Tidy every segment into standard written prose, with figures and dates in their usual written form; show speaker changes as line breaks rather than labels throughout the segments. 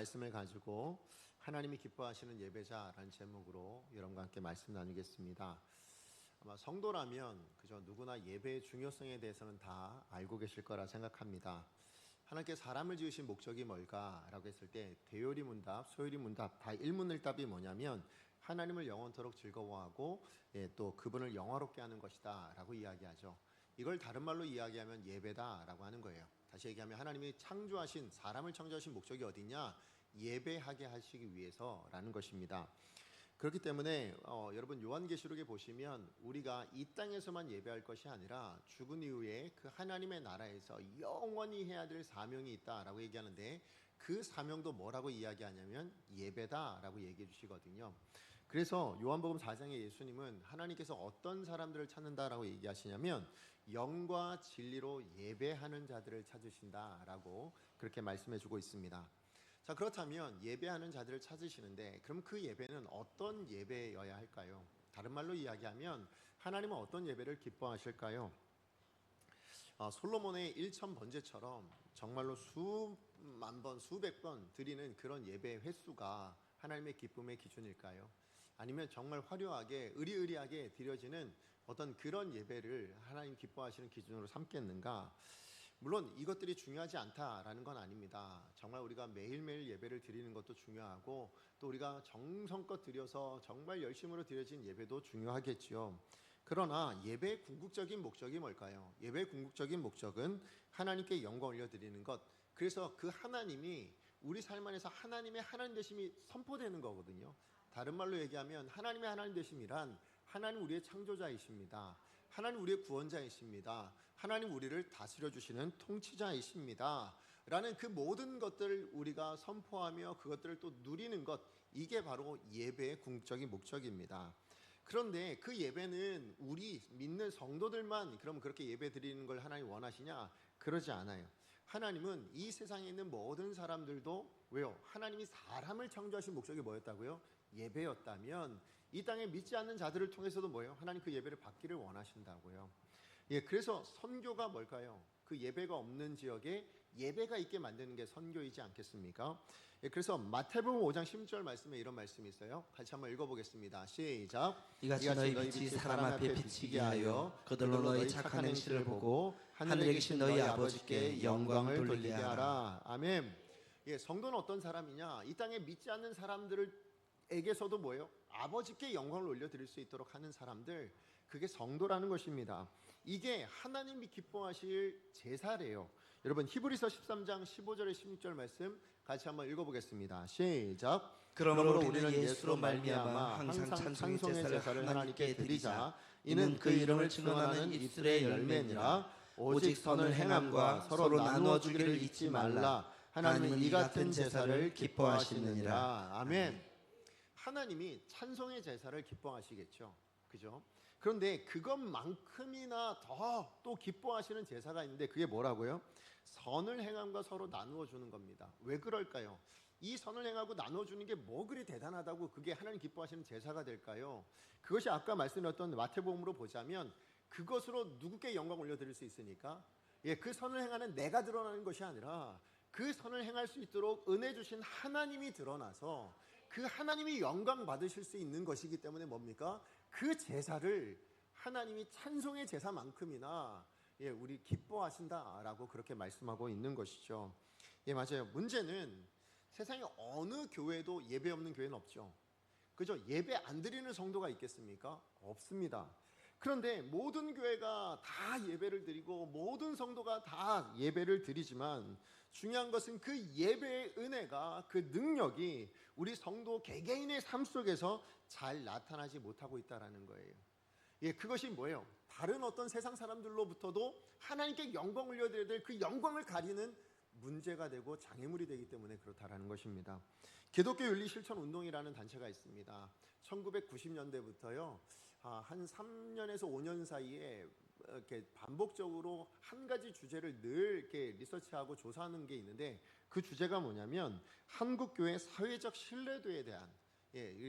말씀을 가지고 하나님이 기뻐하시는 예배자라는 제목으로 여러분과 함께 말씀 나누겠습니다. 아마 성도라면 그저 누구나 예배의 중요성에 대해서는 다 알고 계실 거라 생각합니다. 하나님께 사람을 지으신 목적이 뭘까라고 했을 때 대요리문답, 소요리문답 다 일문일답이 뭐냐면 하나님을 영원토록 즐거워하고 또 그분을 영화롭게 하는 것이다 라고 이야기하죠. 이걸 다른 말로 이야기하면 예배다라고 하는 거예요. 다시 얘기하면 하나님이 창조하신, 사람을 창조하신 목적이 어디냐? 예배하게 하시기 위해서라는 것입니다. 그렇기 때문에 여러분 요한계시록에 보시면 우리가 이 땅에서만 예배할 것이 아니라 죽은 이후에 그 하나님의 나라에서 영원히 해야 될 사명이 있다라고 얘기하는데, 그 사명도 뭐라고 이야기하냐면 예배다라고 얘기해 주시거든요. 그래서 요한복음 4장에 예수님은 하나님께서 어떤 사람들을 찾는다라고 얘기하시냐면 영과 진리로 예배하는 자들을 찾으신다라고 그렇게 말씀해 주고 있습니다. 자, 그렇다면 예배하는 자들을 찾으시는데 그럼 그 예배는 어떤 예배여야 할까요? 다른 말로 이야기하면 하나님은 어떤 예배를 기뻐하실까요? 솔로몬의 1000번제처럼 정말로 수만 번, 수백 번 드리는 그런 예배 횟수가 하나님의 기쁨의 기준일까요? 아니면 정말 화려하게 의리의리하게 드려지는 어떤 그런 예배를 하나님 기뻐하시는 기준으로 삼겠는가? 물론 이것들이 중요하지 않다라는 건 아닙니다. 정말 우리가 매일매일 예배를 드리는 것도 중요하고 또 우리가 정성껏 드려서 정말 열심으로 드려진 예배도 중요하겠지요. 그러나 예배의 궁극적인 목적이 뭘까요? 예배의 궁극적인 목적은 하나님께 영광 올려드리는 것. 그래서 그 하나님이 우리 삶 안에서 하나님의 하나님 되심이 선포되는 거거든요. 다른 말로 얘기하면 하나님의 하나님 되심이란 하나님 우리의 창조자이십니다. 하나님 우리의 구원자이십니다. 하나님 우리를 다스려 주시는 통치자이십니다 라는 그 모든 것들을 우리가 선포하며 그것들을 또 누리는 것, 이게 바로 예배의 궁극적인 목적입니다. 그런데 그 예배는 우리 믿는 성도들만 그럼 그렇게 예배 드리는 걸 하나님 원하시냐? 그러지 않아요. 하나님은 이 세상에 있는 모든 사람들도 왜요? 하나님이 사람을 창조하신 목적이 뭐였다고요? 예배였다면 이 땅에 믿지 않는 자들을 통해서도 뭐예요? 하나님 그 예배를 받기를 원하신다고요. 그래서 선교가 뭘까요? 그 예배가 없는 지역에 예배가 있게 만드는 게 선교이지 않겠습니까? 그래서 마태복음 5장 16절 말씀에 이런 말씀이 있어요. 같이 한번 읽어보겠습니다. 시작.
이같이 너희 빛이 사람 앞에 비치게 하여 그들로 너희 착한 행실을 보고 하늘에 계신 너희 아버지께 영광을 돌리게 하라.
아멘. 성도는 어떤 사람이냐? 이 땅에 믿지 않는 사람들에게서도 뭐예요? 아버지께 영광을 올려드릴 수 있도록 하는 사람들, 그게 성도라는 것입니다. 이게 하나님이 기뻐하실 제사래요. 여러분 히브리서 13장 15절에 16절 말씀 같이 한번 읽어보겠습니다. 시작.
그러므로 우리는 예수로 말미암아 항상 찬송의 제사를 하나님께 드리자. 이는 그 이름을 증언하는 입술의 열매니라. 오직 선을 행함과 서로 나누어 주기를 잊지 말라. 하나님은 이 같은 제사를 기뻐하시느니라.
아멘. 하나님이 찬송의 제사를 기뻐하시겠죠. 그죠? 그런데 그것만큼이나 더 또 기뻐하시는 제사가 있는데 그게 뭐라고요? 선을 행함과 서로 나누어 주는 겁니다. 왜 그럴까요? 이 선을 행하고 나누어 주는 게 뭐 그리 대단하다고 그게 하나님 기뻐하시는 제사가 될까요? 그것이 아까 말씀드렸던 마태복음으로 보자면 그것으로 누구께 영광 올려드릴 수 있으니까 그 선을 행하는 내가 드러나는 것이 아니라 그 선을 행할 수 있도록 은혜 주신 하나님이 드러나서 그 하나님이 영광 받으실 수 있는 것이기 때문에 뭡니까? 그 제사를 하나님이 찬송의 제사만큼이나 우리 기뻐하신다라고 그렇게 말씀하고 있는 것이죠. 맞아요. 문제는 세상에 어느 교회도 예배 없는 교회는 없죠. 그죠? 예배 안 드리는 성도가 있겠습니까? 없습니다. 그런데 모든 교회가 다 예배를 드리고 모든 성도가 다 예배를 드리지만 중요한 것은 그 예배의 은혜가, 그 능력이 우리 성도 개개인의 삶 속에서 잘 나타나지 못하고 있다는 거예요. 그것이 뭐예요? 다른 어떤 세상 사람들로부터도 하나님께 영광 올려드려야 될 그 영광을 가리는 문제가 되고 장애물이 되기 때문에 그렇다라는 것입니다. 기독교 윤리 실천 운동이라는 단체가 있습니다. 1990년대부터요 한 3년에서 5년 사이에 이렇게 반복적으로 한 가지 주제를 늘 이렇게 리서치하고 조사하는 게 있는데 그 주제가 뭐냐면 한국 교회 사회적 신뢰도에 대한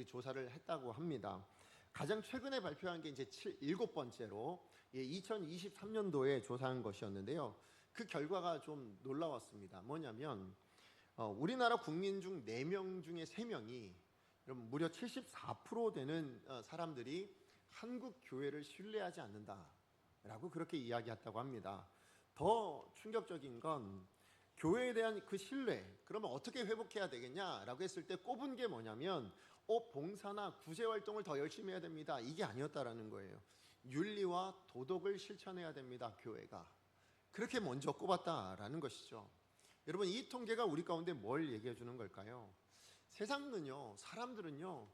조사를 했다고 합니다. 가장 최근에 발표한 게 이제 7번째로 2023년도에 조사한 것이었는데요. 그 결과가 좀 놀라웠습니다. 뭐냐면 우리나라 국민 중 4명 중에 3명이 무려 74% 되는 사람들이 한국 교회를 신뢰하지 않는다라고 그렇게 이야기했다고 합니다. 더 충격적인 건 교회에 대한 그 신뢰, 그러면 어떻게 회복해야 되겠냐라고 했을 때 꼽은 게 뭐냐면 봉사나 구제 활동을 더 열심히 해야 됩니다. 이게 아니었다라는 거예요. 윤리와 도덕을 실천해야 됩니다. 교회가. 그렇게 먼저 꼽았다라는 것이죠. 여러분, 이 통계가 우리 가운데 뭘 얘기해 주는 걸까요? 세상은요, 사람들은요,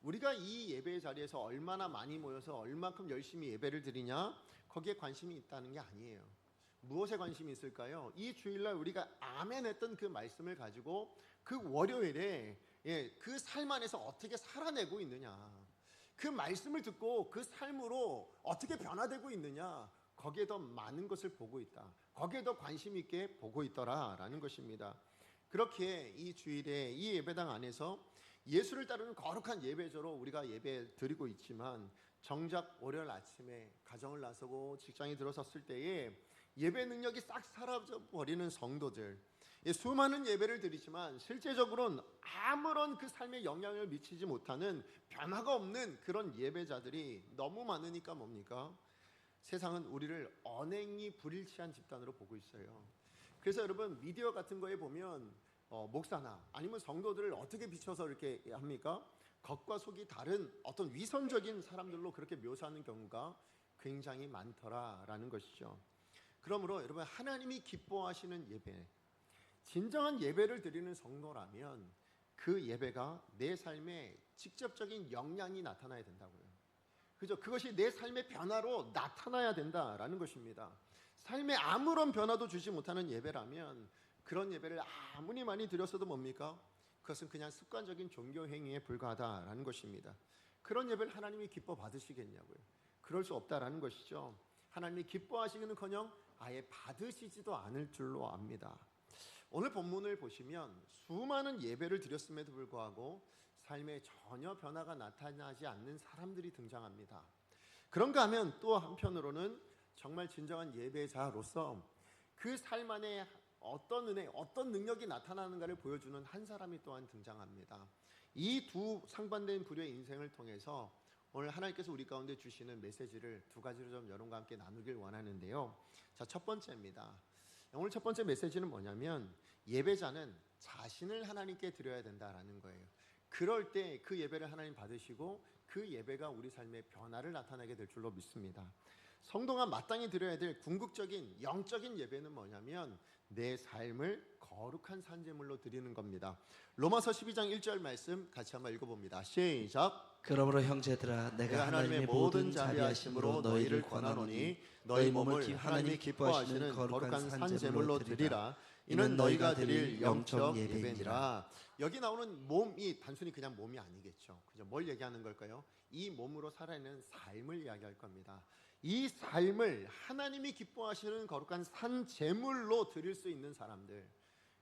우리가 이 예배의 자리에서 얼마나 많이 모여서 얼마큼 열심히 예배를 드리냐, 거기에 관심이 있다는 게 아니에요. 무엇에 관심이 있을까요? 이 주일날 우리가 아멘 했던 그 말씀을 가지고 그 월요일에 그 삶 안에서 어떻게 살아내고 있느냐, 그 말씀을 듣고 그 삶으로 어떻게 변화되고 있느냐, 거기에 더 많은 것을 보고 있다, 거기에 더 관심 있게 보고 있더라라는 것입니다. 그렇게 이 주일에 이 예배당 안에서 예수를 따르는 거룩한 예배조로 우리가 예배 드리고 있지만, 정작 월요일 아침에 가정을 나서고 직장에 들어섰을 때에 예배 능력이 싹 사라져버리는 성도들, 수많은 예배를 드리지만 실제적으로는 아무런 그 삶에 영향을 미치지 못하는, 변화가 없는 그런 예배자들이 너무 많으니까 뭡니까? 세상은 우리를 언행이 불일치한 집단으로 보고 있어요. 그래서 여러분, 미디어 같은 거에 보면 목사나 아니면 성도들을 어떻게 비춰서 이렇게 합니까? 겉과 속이 다른 어떤 위선적인 사람들로 그렇게 묘사하는 경우가 굉장히 많더라라는 것이죠. 그러므로 여러분, 하나님이 기뻐하시는 예배, 진정한 예배를 드리는 성도라면 그 예배가 내 삶에 직접적인 영향이 나타나야 된다고요. 그죠? 그것이 내 삶의 변화로 나타나야 된다라는 것입니다. 삶에 아무런 변화도 주지 못하는 예배라면 그런 예배를 아무리 많이 드렸어도 뭡니까? 그것은 그냥 습관적인 종교 행위에 불과하다라는 것입니다. 그런 예배를 하나님이 기뻐 받으시겠냐고요? 그럴 수 없다라는 것이죠. 하나님이 기뻐하시기는커녕 아예 받으시지도 않을 줄로 압니다. 오늘 본문을 보시면 수많은 예배를 드렸음에도 불구하고 삶에 전혀 변화가 나타나지 않는 사람들이 등장합니다. 그런가 하면 또 한편으로는 정말 진정한 예배자로서 그 삶 안에 어떤 은혜, 어떤 능력이 나타나는가를 보여주는 한 사람이 또한 등장합니다. 이 두 상반된 부류의 인생을 통해서 오늘 하나님께서 우리 가운데 주시는 메시지를 두 가지로 좀 여러분과 함께 나누길 원하는데요. 자, 첫 번째입니다. 오늘 첫 번째 메시지는 뭐냐면, 예배자는 자신을 하나님께 드려야 된다라는 거예요. 그럴 때 그 예배를 하나님 받으시고 그 예배가 우리 삶의 변화를 나타내게 될 줄로 믿습니다. 성도가 마땅히 드려야 될 궁극적인 영적인 예배는 뭐냐면, 내 삶을 거룩한 산제물로 드리는 겁니다. 로마서 12장 1절 말씀 같이 한번 읽어봅니다. 시작.
그러므로 형제들아, 내가 하나님의 모든 자비하심으로 너희를 권하노니 너희 몸을 하나님이 기뻐하시는 거룩한 산제물로 드리라. 이는 너희가 드릴 영적 예배니라.
여기 나오는 몸이 단순히 그냥 몸이 아니겠죠. 그죠? 뭘 얘기하는 걸까요? 이 몸으로 살아내는 삶을 이야기할 겁니다. 이 삶을 하나님이 기뻐하시는 거룩한 산제물로 드릴 수 있는 사람들,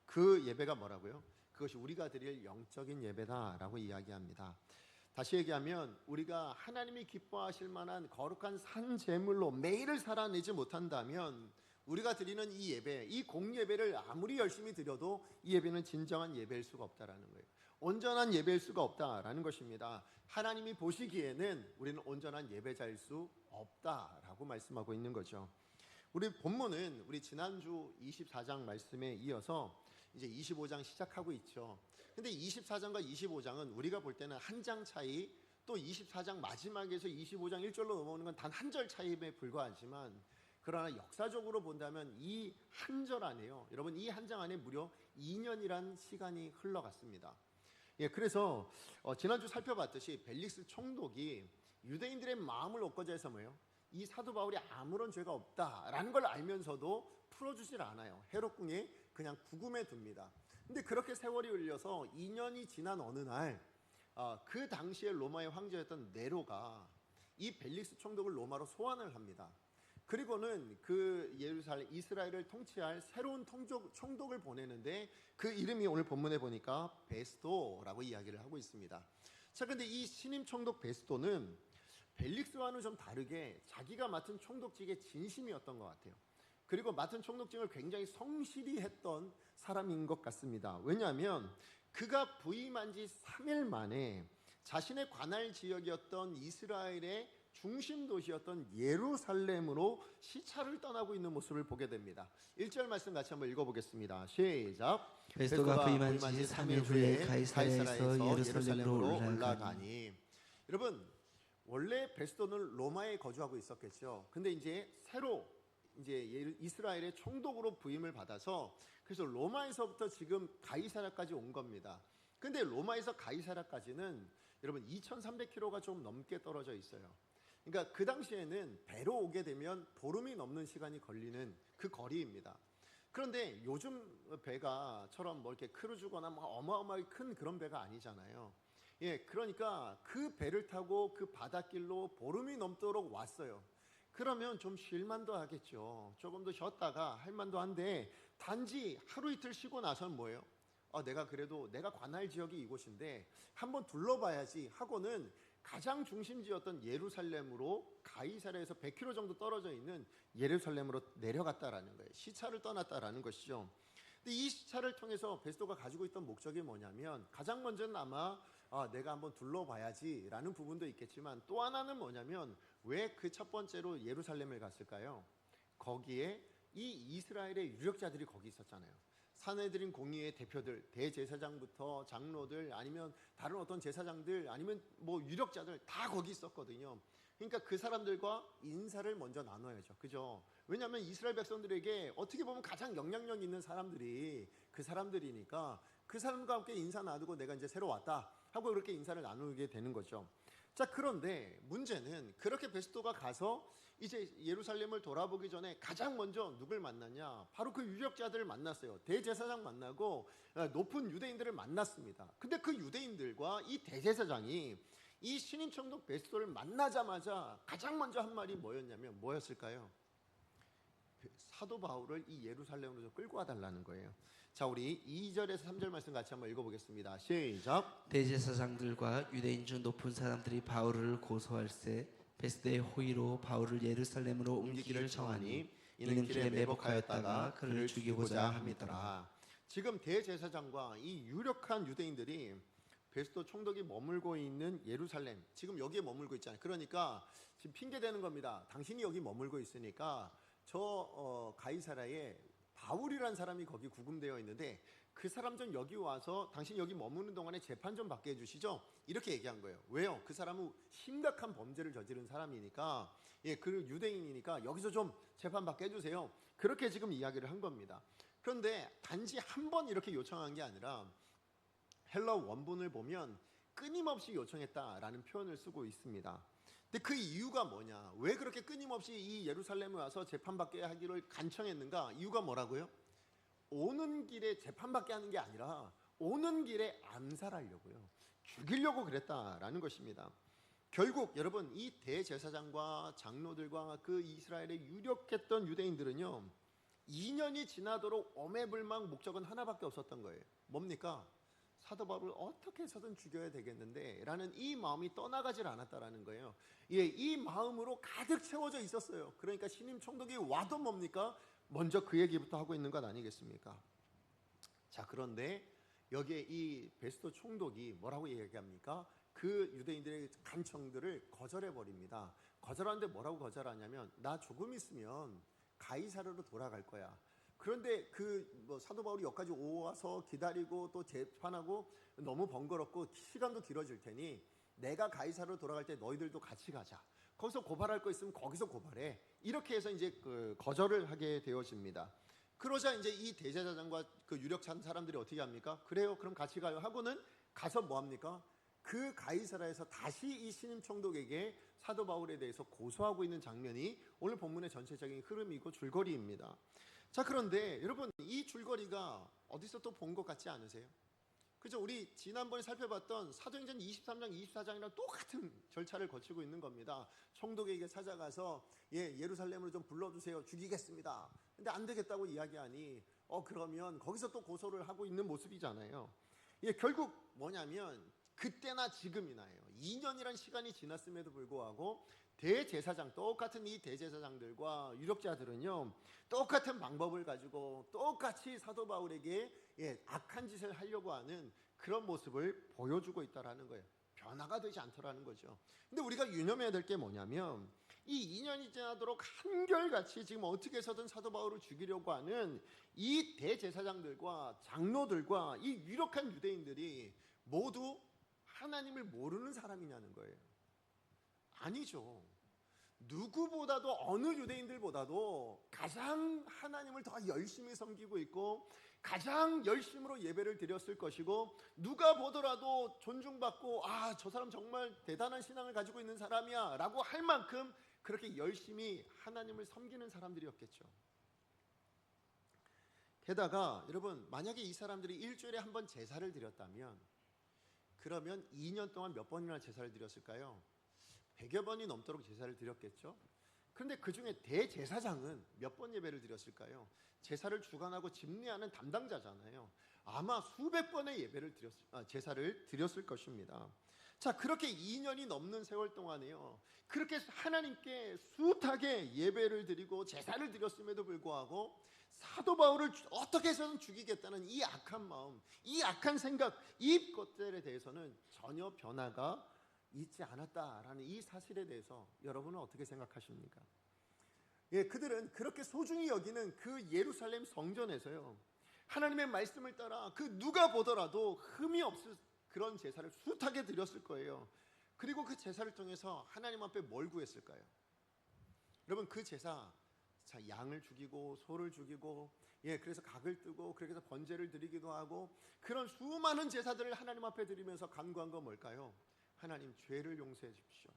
그 예배가 뭐라고요? 그것이 우리가 드릴 영적인 예배다라고 이야기합니다. 다시 얘기하면, 우리가 하나님이 기뻐하실 만한 거룩한 산제물로 매일을 살아내지 못한다면 우리가 드리는 이 예배, 이 공예배를 아무리 열심히 드려도 이 예배는 진정한 예배일 수가 없다라는 거예요. 온전한 예배일 수가 없다라는 것입니다. 하나님이 보시기에는 우리는 온전한 예배자일 수 없다라고 말씀하고 있는 거죠. 우리 본문은 우리 지난주 24장 말씀에 이어서 이제 25장 시작하고 있죠. 근데 24장과 25장은 우리가 볼 때는 한 장 차이, 또 24장 마지막에서 25장 1절로 넘어오는 건 단 한 절 차이에 불과하지만, 그러나 역사적으로 본다면 이 한 절 안에요, 여러분, 이 한 장 안에 무려 2년이란 시간이 흘러갔습니다. 그래서 지난주 살펴봤듯이 벨릭스 총독이 유대인들의 마음을 엇고자 해서 뭐예요? 이 사도 바울이 아무런 죄가 없다라는 걸 알면서도 풀어주질 않아요. 헤롯궁에 그냥 구금해 둡니다. 근데 그렇게 세월이 흘려서 2년이 지난 어느 날, 그 당시에 로마의 황제였던 네로가 이 벨릭스 총독을 로마로 소환을 합니다. 그리고는 그 이스라엘을 통치할 새로운 총독을 보내는데, 그 이름이 오늘 본문에 보니까 베스도라고 이야기를 하고 있습니다. 자, 근데 이 신임 총독 베스도는 벨릭스와는 좀 다르게 자기가 맡은 총독직에 진심이었던 것 같아요. 그리고 맡은 총독직을 굉장히 성실히 했던 사람인 것 같습니다. 왜냐하면 그가 부임한 지 3일 만에 자신의 관할 지역이었던 이스라엘의 중심 도시였던 예루살렘으로 시차를 떠나고 있는 모습을 보게 됩니다. 1절 말씀 같이 한번 읽어보겠습니다. 시작.
베스도가 부임한 지 3일 후에 가이사랴에서 예루살렘으로 올라가니.
여러분, 원래 베스도는 로마에 거주하고 있었겠죠. 근데 이제 새로 이스라엘의 총독으로 부임을 받아서 그래서 로마에서부터 지금 가이사랴까지 온 겁니다. 근데 로마에서 가이사랴까지는 여러분 2,300km가 좀 넘게 떨어져 있어요. 그러니까 그 당시에는 배로 오게 되면 보름이 넘는 시간이 걸리는 그 거리입니다. 그런데 요즘 배가처럼 뭐 이렇게 크루즈거나 뭐 어마어마하게 큰 그런 배가 아니잖아요. 예, 그러니까 그 배를 타고 그 바닷길로 보름이 넘도록 왔어요. 그러면 좀 쉴만도 하겠죠. 조금 더 쉬었다가 할만도 한데 단지 하루 이틀 쉬고 나서는 뭐예요? 내가 관할 지역이 이곳인데 한번 둘러봐야지 하고는 가장 중심지였던 예루살렘으로 가이사랴에서 100km 정도 떨어져 있는 예루살렘으로 내려갔다라는 거예요. 시차를 떠났다라는 것이죠. 근데 이 시차를 통해서 베스도가 가지고 있던 목적이 뭐냐면 가장 먼저는 아마 내가 한번 둘러봐야지라는 부분도 있겠지만 또 하나는 뭐냐면 왜 그 첫 번째로 예루살렘을 갔을까요? 거기에 이 이스라엘의 유력자들이 거기 있었잖아요. 사내들인 공의의 대표들, 대제사장부터 장로들 아니면 다른 어떤 제사장들 아니면 뭐 유력자들 다 거기 있었거든요. 그러니까 그 사람들과 인사를 먼저 나눠야죠. 그죠? 왜냐하면 이스라엘 백성들에게 어떻게 보면 가장 영향력 있는 사람들이 그 사람들이니까 그 사람과 함께 인사 나누고 내가 이제 새로 왔다 하고 그렇게 인사를 나누게 되는 거죠. 자, 그런데 문제는 그렇게 베스도가 가서 이제 예루살렘을 돌아보기 전에 가장 먼저 누굴 만났냐? 바로 그 유력자들을 만났어요. 대제사장 만나고 높은 유대인들을 만났습니다. 근데 그 유대인들과 이 대제사장이 이 신임 총독 베스도를 만나자마자 가장 먼저 한 말이 뭐였을까요? 사도 바울을 이 예루살렘으로 좀 끌고 와달라는 거예요. 자, 우리 2절에서 3절 말씀 같이 한번 읽어보겠습니다. 시작.
대제사장들과 유대인 중 높은 사람들이 바울을 고소할세 베스도의 호의로 바울을 예루살렘으로 옮기기를 정하니 이는 길에 매복하였다가 그를 죽이고자 함이더라.
지금 대제사장과 이 유력한 유대인들이 베스도 총독이 머물고 있는 예루살렘, 지금 여기에 머물고 있잖아요. 그러니까 지금 핑계 대는 겁니다. 당신이 여기 머물고 있으니까 가이사랴에 바울이라는 사람이 거기 구금되어 있는데 그 사람 좀 여기 와서 당신 여기 머무는 동안에 재판 좀 받게 해주시죠. 이렇게 얘기한 거예요. 왜요? 그 사람은 심각한 범죄를 저지른 사람이니까, 그 유대인이니까 여기서 좀 재판 받게 해주세요. 그렇게 지금 이야기를 한 겁니다. 그런데 단지 한 번 이렇게 요청한 게 아니라 헬라 원본을 보면 끊임없이 요청했다라는 표현을 쓰고 있습니다. 근데 그 이유가 뭐냐? 왜 그렇게 끊임없이 이 예루살렘에 와서 재판받게 하기를 간청했는가? 이유가 뭐라고요? 오는 길에 재판받게 하는 게 아니라 오는 길에 암살하려고요. 죽이려고 그랬다라는 것입니다. 결국 여러분 이 대제사장과 장로들과 그 이스라엘의 유력했던 유대인들은요 2년이 지나도록 오매불망 목적은 하나밖에 없었던 거예요. 뭡니까? 사도 바울을 어떻게 해서든 죽여야 되겠는데 라는 이 마음이 떠나가질 않았다라는 거예요. 이 마음으로 가득 채워져 있었어요. 그러니까 신임 총독이 와도 뭡니까? 먼저 그 얘기부터 하고 있는 것 아니겠습니까? 자, 그런데 여기에 이 베스도 총독이 뭐라고 얘기합니까? 그 유대인들의 간청들을 거절해 버립니다. 거절하는데 뭐라고 거절하냐면 나 조금 있으면 가이사랴로 돌아갈 거야. 그런데 사도 바울이 여기까지 와서 기다리고 또 재판하고 너무 번거롭고 시간도 길어질 테니 내가 가이사랴로 돌아갈 때 너희들도 같이 가자. 거기서 고발할 거 있으면 거기서 고발해. 이렇게 해서 이제 거절을 하게 되어집니다. 그러자 이제 이 대제사장과 그 유력한 사람들이 어떻게 합니까? 그래요, 그럼 같이 가요 하고는 가서 뭐 합니까? 그 가이사랴에서 다시 이 신임 총독에게 사도 바울에 대해서 고소하고 있는 장면이 오늘 본문의 전체적인 흐름이고 줄거리입니다. 자, 그런데 여러분 이 줄거리가 어디서 또 본 것 같지 않으세요? 그죠? 우리 지난번에 살펴봤던 사도행전 23장 24장이랑 똑같은 절차를 거치고 있는 겁니다. 총독에게 찾아가서 예루살렘으로 좀 불러주세요. 죽이겠습니다. 근데 안 되겠다고 이야기하니 그러면 거기서 또 고소를 하고 있는 모습이잖아요. 결국 뭐냐면 그때나 지금이나요. 2년이란 시간이 지났음에도 불구하고 대제사장, 똑같은 이 대제사장들과 유력자들은요, 똑같은 방법을 가지고 똑같이 사도 바울에게 악한 짓을 하려고 하는 그런 모습을 보여주고 있다라는 거예요. 변화가 되지 않더라는 거죠. 근데 우리가 유념해야 될 게 뭐냐면, 이 2년이 지나도록 한결같이 지금 어떻게 해서든 사도 바울을 죽이려고 하는 이 대제사장들과 장로들과 이 유력한 유대인들이 모두 하나님을 모르는 사람이냐는 거예요. 아니죠. 누구보다도, 어느 유대인들보다도 가장 하나님을 더 열심히 섬기고 있고 가장 열심으로 예배를 드렸을 것이고, 누가 보더라도 존중받고 저 사람 정말 대단한 신앙을 가지고 있는 사람이야 라고 할 만큼 그렇게 열심히 하나님을 섬기는 사람들이었겠죠. 게다가 여러분, 만약에 이 사람들이 일주일에 한 번 제사를 드렸다면, 그러면 2년 동안 몇 번이나 제사를 드렸을까요? 100여 번이 넘도록 제사를 드렸겠죠. 그런데 그 중에 대제사장은 몇 번 예배를 드렸을까요? 제사를 주관하고 집례하는 담당자잖아요. 아마 수백 번의 제사를 드렸을 것입니다. 자, 그렇게 2년이 넘는 세월 동안에요, 그렇게 하나님께 숱하게 예배를 드리고 제사를 드렸음에도 불구하고 사도 바울을 어떻게 해서든 죽이겠다는 이 악한 마음, 이 악한 생각, 이 것들에 대해서는 전혀 변화가 있지 않았다라는 이 사실에 대해서 여러분은 어떻게 생각하십니까? 그들은 그렇게 소중히 여기는 그 예루살렘 성전에서요, 하나님의 말씀을 따라 그 누가 보더라도 흠이 없을 그런 제사를 숱하게 드렸을 거예요. 그리고 그 제사를 통해서 하나님 앞에 뭘 구했을까요? 여러분, 그 제사, 양을 죽이고 소를 죽이고 그래서 각을 뜨고 그렇게 해서 번제를 드리기도 하고, 그런 수많은 제사들을 하나님 앞에 드리면서 간구한 건 뭘까요? 하나님, 죄를 용서해 주십시오.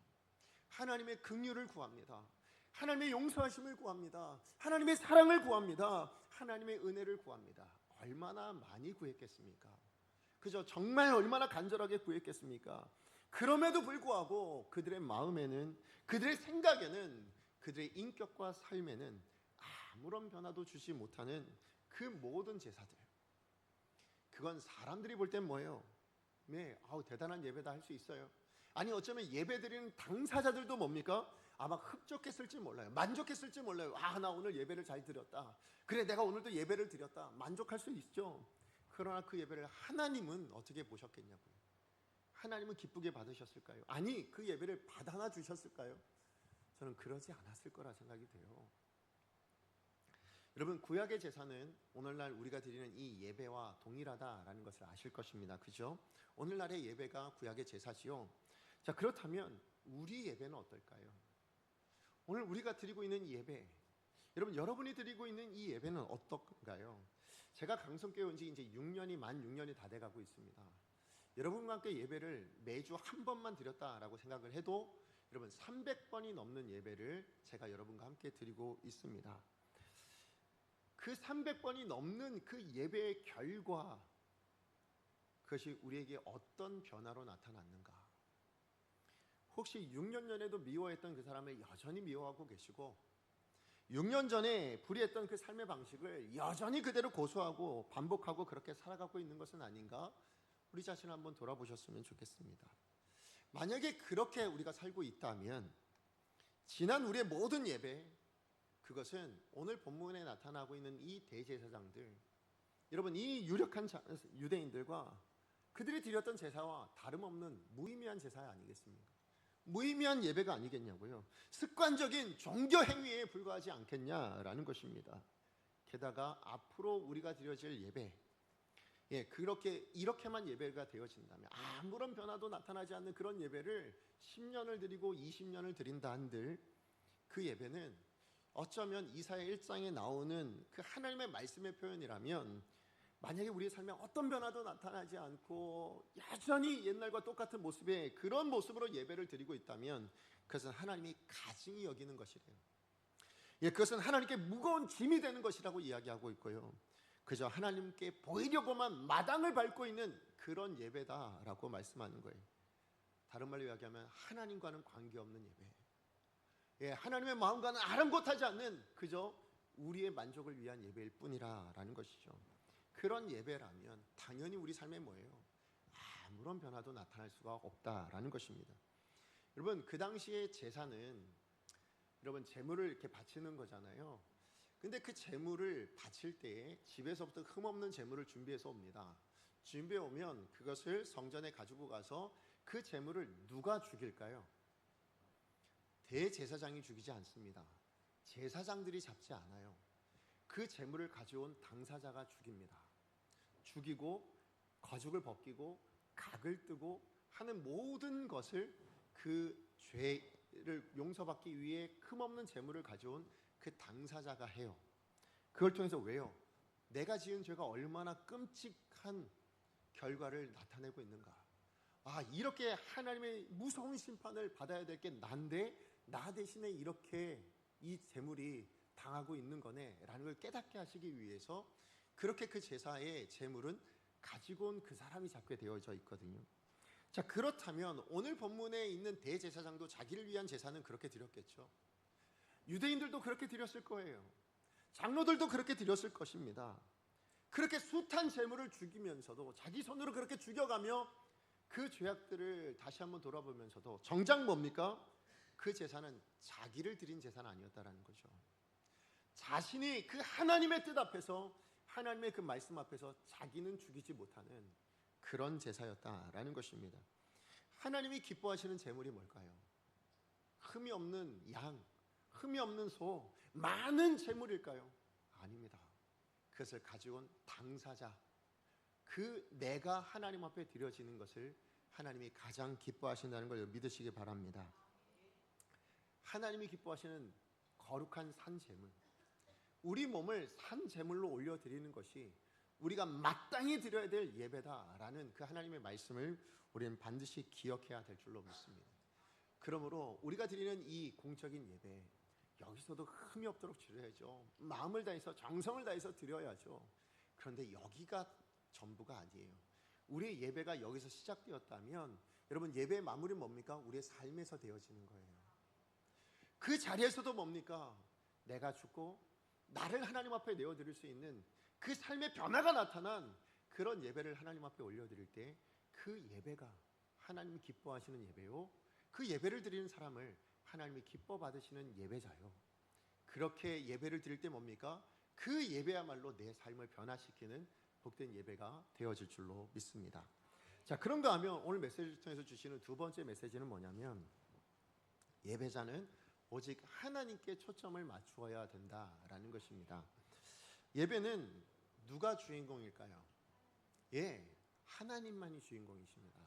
하나님의 긍휼을 구합니다. 하나님의 용서하심을 구합니다. 하나님의 사랑을 구합니다. 하나님의 은혜를 구합니다. 얼마나 많이 구했겠습니까? 그죠? 정말 얼마나 간절하게 구했겠습니까? 그럼에도 불구하고 그들의 마음에는, 그들의 생각에는, 그들의 인격과 삶에는 아무런 변화도 주지 못하는 그 모든 제사들, 그건 사람들이 볼 땐 뭐예요? 대단한 예배다 할 수 있어요. 아니, 어쩌면 예배드리는 당사자들도 뭡니까? 아마 흡족했을지 몰라요. 만족했을지 몰라요. 나 오늘 예배를 잘 드렸다. 그래, 내가 오늘도 예배를 드렸다. 만족할 수 있죠. 그러나 그 예배를 하나님은 어떻게 보셨겠냐고요. 하나님은 기쁘게 받으셨을까요? 아니, 그 예배를 받아나 주셨을까요? 저는 그러지 않았을 거라 생각이 돼요. 여러분, 구약의 제사는 오늘날 우리가 드리는 이 예배와 동일하다라는 것을 아실 것입니다. 그죠? 오늘날의 예배가 구약의 제사지요. 자, 그렇다면 우리 예배는 어떨까요? 오늘 우리가 드리고 있는 예배, 여러분, 여러분이 드리고 있는 이 예배는 어떤가요? 제가 강성교회 온 지 이제 6년이 다 돼가고 있습니다. 여러분과 함께 예배를 매주 한 번만 드렸다라고 생각을 해도 여러분, 300번이 넘는 예배를 제가 여러분과 함께 드리고 있습니다. 그 300번이 넘는 그 예배의 결과, 그것이 우리에게 어떤 변화로 나타났는가? 혹시 6년 전에도 미워했던 그 사람을 여전히 미워하고 계시고, 6년 전에 불의했던 그 삶의 방식을 여전히 그대로 고수하고 반복하고 그렇게 살아가고 있는 것은 아닌가? 우리 자신을 한번 돌아보셨으면 좋겠습니다. 만약에 그렇게 우리가 살고 있다면 지난 우리의 모든 예배, 그것은 오늘 본문에 나타나고 있는 이 대제사장들, 여러분, 이 유력한 유대인들과 그들이 드렸던 제사와 다름없는 무의미한 제사 아니겠습니까? 무의미한 예배가 아니겠냐고요. 습관적인 종교 행위에 불과하지 않겠냐라는 것입니다. 게다가 앞으로 우리가 드려질 예배, 이렇게만 예배가 되어진다면, 아무런 변화도 나타나지 않는 그런 예배를 10년을 드리고 20년을 드린다 한들, 그 예배는 어쩌면 이사야 1장에 나오는 그 하나님의 말씀의 표현이라면, 만약에 우리의 삶에 어떤 변화도 나타나지 않고 여전히 옛날과 똑같은 모습의 그런 모습으로 예배를 드리고 있다면, 그것은 하나님이 가증히 여기는 것이래요. 그것은 하나님께 무거운 짐이 되는 것이라고 이야기하고 있고요, 그저 하나님께 보이려고만 마당을 밟고 있는 그런 예배다라고 말씀하는 거예요. 다른 말로 이야기하면 하나님과는 관계없는 예배, 하나님의 마음과는 아랑곳하지 않는 그저 우리의 만족을 위한 예배일 뿐이라는 것이죠. 그런 예배라면 당연히 우리 삶에 뭐예요? 아무런 변화도 나타날 수가 없다라는 것입니다. 여러분, 그 당시의 제사는 여러분 제물을 이렇게 바치는 거잖아요. 근데 그 제물을 바칠 때에 집에서부터 흠없는 제물을 준비해서 옵니다. 준비해 오면 그것을 성전에 가지고 가서 그 제물을 누가 죽일까요? 대제사장이 죽이지 않습니다. 제사장들이 잡지 않아요. 그 제물을 가져온 당사자가 죽입니다. 죽이고 거죽을 벗기고 각을 뜨고 하는 모든 것을 그 죄를 용서받기 위해 흠없는 제물을 가져온 그 당사자가 해요. 그걸 통해서 왜요? 내가 지은 죄가 얼마나 끔찍한 결과를 나타내고 있는가. 아, 이렇게 하나님의 무서운 심판을 받아야 될 게 난데 나 대신에 이렇게 이 제물이 당하고 있는 거네 라는 걸 깨닫게 하시기 위해서 그렇게 그 제사의 제물은 가지고 온 그 사람이 잡게 되어져 있거든요. 자, 그렇다면 오늘 본문에 있는 대제사장도 자기를 위한 제사는 그렇게 드렸겠죠. 유대인들도 그렇게 드렸을 거예요. 장로들도 그렇게 드렸을 것입니다. 그렇게 숱한 제물을 죽이면서도 자기 손으로 그렇게 죽여가며 그 죄악들을 다시 한번 돌아보면서도 정작 뭡니까? 그 제사는 자기를 드린 제사는 아니었다라는 거죠. 자신이 그 하나님의 뜻 앞에서 하나님의 그 말씀 앞에서 자기는 죽이지 못하는 그런 제사였다라는 것입니다. 하나님이 기뻐하시는 제물이 뭘까요? 흠이 없는 양, 흠이 없는 소, 많은 제물일까요? 아닙니다. 그것을 가지고 온 당사자, 그 내가 하나님 앞에 드려지는 것을 하나님이 가장 기뻐하신다는 걸 믿으시기 바랍니다. 하나님이 기뻐하시는 거룩한 산 제물, 우리 몸을 산 제물로 올려드리는 것이 우리가 마땅히 드려야 될 예배다라는 그 하나님의 말씀을 우리는 반드시 기억해야 될 줄로 믿습니다. 그러므로 우리가 드리는 이 공적인 예배, 여기서도 흠이 없도록 드려야죠. 마음을 다해서 정성을 다해서 드려야죠. 그런데 여기가 전부가 아니에요. 우리의 예배가 여기서 시작되었다면 여러분, 예배의 마무리는 뭡니까? 우리의 삶에서 되어지는 거예요. 그 자리에서도 뭡니까? 내가 죽고 나를 하나님 앞에 내어드릴 수 있는 그 삶의 변화가 나타난 그런 예배를 하나님 앞에 올려드릴 때 그 예배가 하나님이 기뻐하시는 예배요, 그 예배를 드리는 사람을 하나님이 기뻐 받으시는 예배자요. 그렇게 예배를 드릴 때 뭡니까? 그 예배야말로 내 삶을 변화시키는 복된 예배가 되어질 줄로 믿습니다. 자, 그런가 하면 오늘 메시지를 통해서 주시는 두 번째 메시지는 뭐냐면, 예배자는 오직 하나님께 초점을 맞추어야 된다라는 것입니다. 예배는 누가 주인공일까요? 예, 하나님만이 주인공이십니다.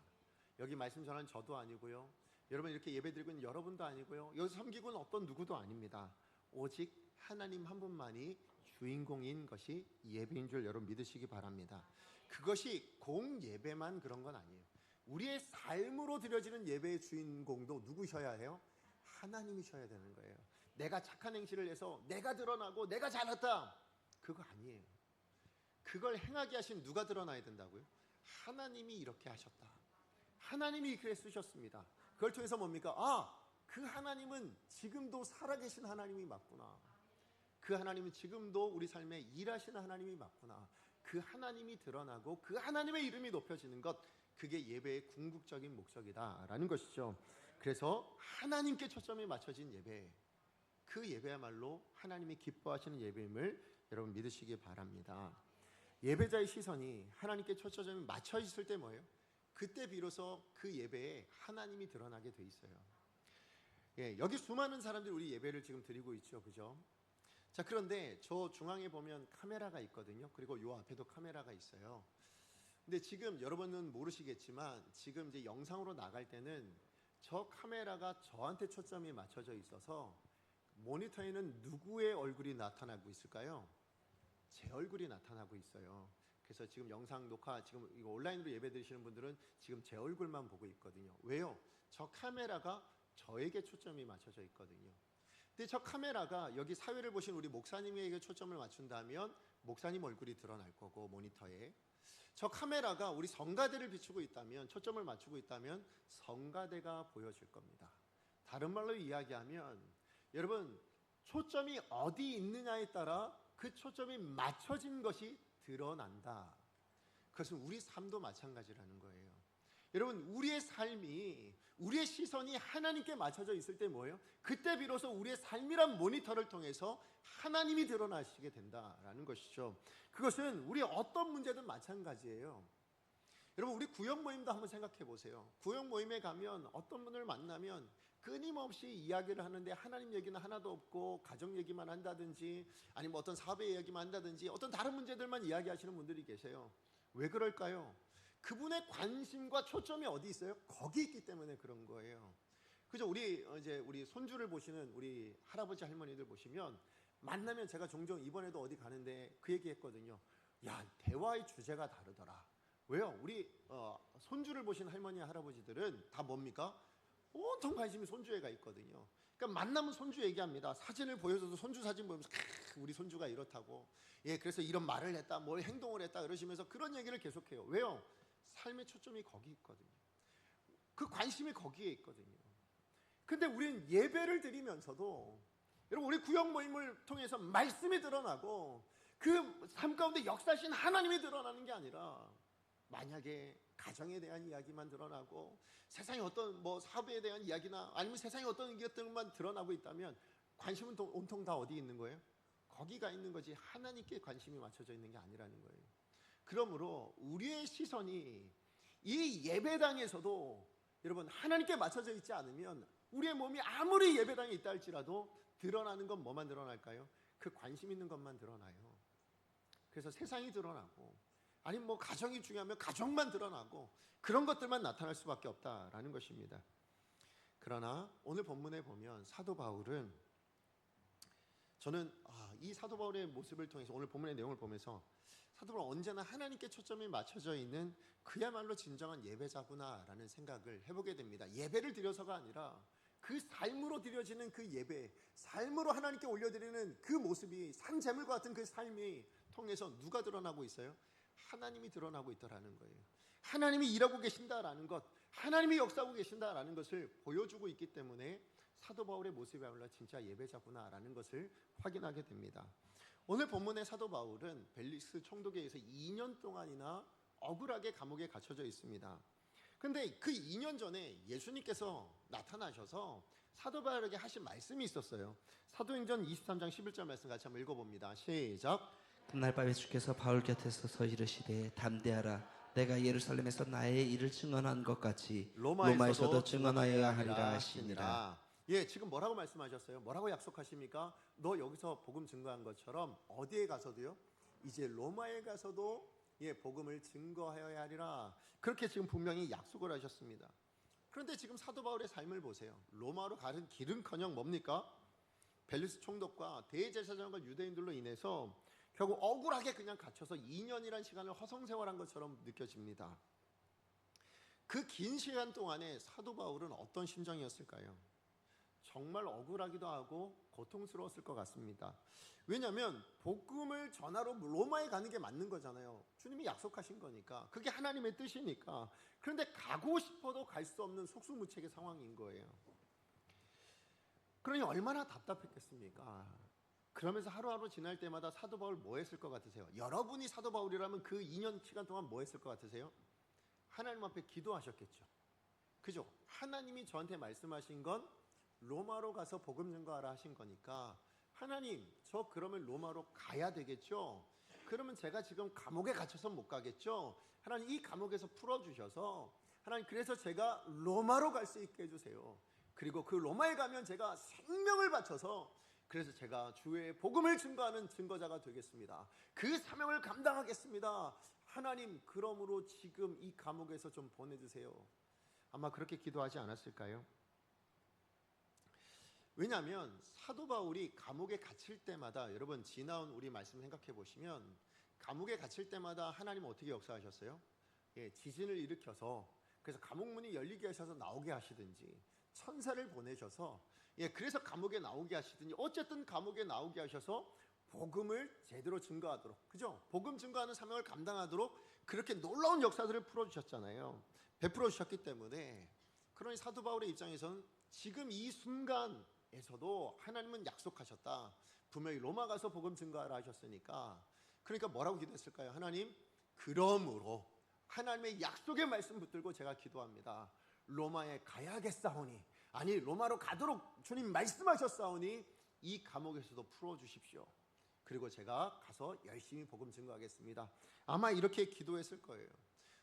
여기 말씀 전한 저도 아니고요, 여러분 이렇게 예배드리고 있는 여러분도 아니고요, 여기 섬기고 있는 어떤 누구도 아닙니다. 오직 하나님 한 분만이 주인공인 것이 예배인 줄 여러분 믿으시기 바랍니다. 그것이 공예배만 그런 건 아니에요. 우리의 삶으로 드려지는 예배의 주인공도 누구셔야 해요? 하나님이셔야 되는 거예요. 내가 착한 행실을 해서 내가 드러나고 내가 잘났다, 그거 아니에요. 그걸 행하게 하신 누가 드러나야 된다고요? 하나님이 이렇게 하셨다, 하나님이 그래 쓰셨습니다. 그걸 통해서 뭡니까? 아, 그 하나님은 지금도 살아계신 하나님이 맞구나. 그 하나님은 지금도 우리 삶에 일하시는 하나님이 맞구나. 그 하나님이 드러나고 그 하나님의 이름이 높여지는 것, 그게 예배의 궁극적인 목적이다라는 것이죠. 그래서 하나님께 초점이 맞춰진 예배, 그 예배야말로 하나님이 기뻐하시는 예배임을 여러분 믿으시기 바랍니다. 예배자의 시선이 하나님께 초점이 맞춰 있을 때 뭐예요? 그때 비로소 그 예배에 하나님이 드러나게 돼 있어요. 예, 여기 수많은 사람들이 우리 예배를 지금 드리고 있죠, 그죠? 자, 그런데 저 중앙에 보면 카메라가 있거든요. 그리고 요 앞에도 카메라가 있어요. 근데 지금 여러분은 모르시겠지만 지금 이제 영상으로 나갈 때는 저 카메라가 저한테 초점이 맞춰져 있어서 모니터에는 누구의 얼굴이 나타나고 있을까요? 제 얼굴이 나타나고 있어요. 그래서 지금 영상 녹화, 지금 이거 온라인으로 예배 드리시는 분들은 지금 제 얼굴만 보고 있거든요. 왜요? 저 카메라가 저에게 초점이 맞춰져 있거든요. 근데 저 카메라가 여기 사회를 보신 우리 목사님에게 초점을 맞춘다면 목사님 얼굴이 드러날 거고, 모니터에 저 카메라가 우리 성가대를 비추고 있다면, 초점을 맞추고 있다면 성가대가 보여질 겁니다. 다른 말로 이야기하면 여러분, 초점이 어디 있느냐에 따라 그 초점이 맞춰진 것이 드러난다. 그것은 우리 삶도 마찬가지라는 거예요. 여러분, 우리의 삶이, 우리의 시선이 하나님께 맞춰져 있을 때 뭐예요? 그때 비로소 우리의 삶이란 모니터를 통해서 하나님이 드러나시게 된다라는 것이죠. 그것은 우리 어떤 문제든 마찬가지예요. 여러분, 우리 구역 모임도 한번 생각해 보세요. 구역 모임에 가면 어떤 분을 만나면 끊임없이 이야기를 하는데 하나님 얘기는 하나도 없고 가정 얘기만 한다든지 아니면 어떤 사업의 이야기만 한다든지 어떤 다른 문제들만 이야기하시는 분들이 계세요. 왜 그럴까요? 그분의 관심과 초점이 어디 있어요? 거기 있기 때문에 그런 거예요. 그죠? 우리 손주를 보시는 우리 할아버지 할머니들 보시면 만나면 제가 종종 이번에도 어디 가는데 그 얘기 했거든요. 야, 대화의 주제가 다르더라. 왜요? 우리 손주를 보신 할머니 할아버지들은 다 뭡니까? 온통 관심이 손주에 가 있거든요. 그러니까 만나면 손주 얘기합니다. 사진을 보여줘도 손주 사진 보면서 우리 손주가 이렇다고, 예, 그래서 이런 말을 했다, 뭘 행동을 했다 그러시면서 그런 얘기를 계속해요. 왜요? 삶의 초점이 거기 있거든요. 그 관심이 거기에 있거든요. 근데 우리는 예배를 드리면서도 여러분, 우리 구역 모임을 통해서 말씀이 드러나고 그 삶 가운데 역사하신 하나님이 드러나는 게 아니라 만약에 가정에 대한 이야기만 드러나고 세상에 어떤 사업에 대한 이야기나 아니면 세상에 어떤 것들만 드러나고 있다면 관심은 온통 다 어디 있는 거예요? 거기가 있는 거지 하나님께 관심이 맞춰져 있는 게 아니라는 거예요. 그러므로 우리의 시선이 이 예배당에서도 여러분 하나님께 맞춰져 있지 않으면 우리의 몸이 아무리 예배당에 있다 할지라도 드러나는 건 뭐만 드러날까요? 그 관심 있는 것만 드러나요. 그래서 세상이 드러나고 아니면 가정이 중요하면 가정만 드러나고 그런 것들만 나타날 수밖에 없다라는 것입니다. 그러나 오늘 본문에 보면 사도 바울은 저는 이 사도 바울의 모습을 통해서 오늘 본문의 내용을 보면서 사도 바울은 언제나 하나님께 초점이 맞춰져 있는 그야말로 진정한 예배자구나라는 생각을 해보게 됩니다. 예배를 드려서가 아니라 그 삶으로 드려지는 그 예배, 삶으로 하나님께 올려드리는 그 모습이 산재물과 같은 그 삶이 통해서 누가 드러나고 있어요? 하나님이 드러나고 있다라는 거예요. 하나님이 일하고 계신다라는 것, 하나님이 역사하고 계신다라는 것을 보여주고 있기 때문에 사도 바울의 모습이야말로 진짜 예배자구나라는 것을 확인하게 됩니다. 오늘 본문의 사도 바울은 벨리스 총독에게서 2년 동안이나 억울하게 감옥에 갇혀져 있습니다. 그런데 그 2년 전에 예수님께서 나타나셔서 사도 바울에게 하신 말씀이 있었어요. 사도행전 23장 11절 말씀 같이 한번 읽어봅니다. 시작.
그날 밤에 주께서 바울 곁에 서서 이르시되 담대하라 내가 예루살렘에서 나의 일을 증언한 것 같이 로마에서도 증언하여야 하리라 하시니라.
예, 지금 뭐라고 말씀하셨어요? 뭐라고 약속하십니까? 너 여기서 복음 증거한 것처럼 어디에 가서도요? 이제 로마에 가서도 복음을 증거하여야 하리라. 그렇게 지금 분명히 약속을 하셨습니다. 그런데 지금 사도 바울의 삶을 보세요. 로마로 가는 길은커녕 뭡니까? 벨리스 총독과 대제사장과 유대인들로 인해서 결국 억울하게 그냥 갇혀서 2년이라는 시간을 허송세월한 것처럼 느껴집니다. 그 긴 시간 동안에 사도 바울은 어떤 심정이었을까요? 정말 억울하기도 하고 고통스러웠을 것 같습니다. 왜냐하면 복음을 전하러 로마에 가는 게 맞는 거잖아요. 주님이 약속하신 거니까. 그게 하나님의 뜻이니까. 그런데 가고 싶어도 갈 수 없는 속수무책의 상황인 거예요. 그러니 얼마나 답답했겠습니까? 그러면서 하루하루 지날 때마다 사도 바울 뭐 했을 것 같으세요? 여러분이 사도 바울이라면 그 2년 시간 동안 뭐 했을 것 같으세요? 하나님 앞에 기도하셨겠죠. 그죠? 하나님이 저한테 말씀하신 건 로마로 가서 복음 증거하라 하신 거니까 하나님, 저 그러면 로마로 가야 되겠죠? 그러면 제가 지금 감옥에 갇혀서 못 가겠죠? 하나님, 이 감옥에서 풀어주셔서 하나님, 그래서 제가 로마로 갈 수 있게 해주세요. 그리고 그 로마에 가면 제가 생명을 바쳐서 그래서 제가 주의 복음을 증거하는 증거자가 되겠습니다. 그 사명을 감당하겠습니다. 하나님, 그러므로 지금 이 감옥에서 좀 보내주세요. 아마 그렇게 기도하지 않았을까요? 왜냐하면 사도 바울이 감옥에 갇힐 때마다 여러분 지나온 우리 말씀 생각해 보시면 감옥에 갇힐 때마다 하나님은 어떻게 역사하셨어요? 지진을 일으켜서 그래서 감옥문이 열리게 하셔서 나오게 하시든지 천사를 보내셔서 그래서 감옥에 나오게 하시든지 어쨌든 감옥에 나오게 하셔서 복음을 제대로 증거하도록, 그죠? 복음 증거하는 사명을 감당하도록 그렇게 놀라운 역사들을 풀어주셨잖아요. 베풀어 주셨기 때문에 그러니 사도 바울의 입장에서는 지금 이 순간에서도 하나님은 약속하셨다. 분명히 로마 가서 복음 증거하라 하셨으니까 그러니까 뭐라고 기도했을까요? 하나님, 그러므로 하나님의 약속의 말씀 붙들고 제가 기도합니다. 로마에 가야겠사오니, 아니 로마로 가도록 주님 말씀하셨사오니 이 감옥에서도 풀어주십시오. 그리고 제가 가서 열심히 복음 증거하겠습니다. 아마 이렇게 기도했을 거예요.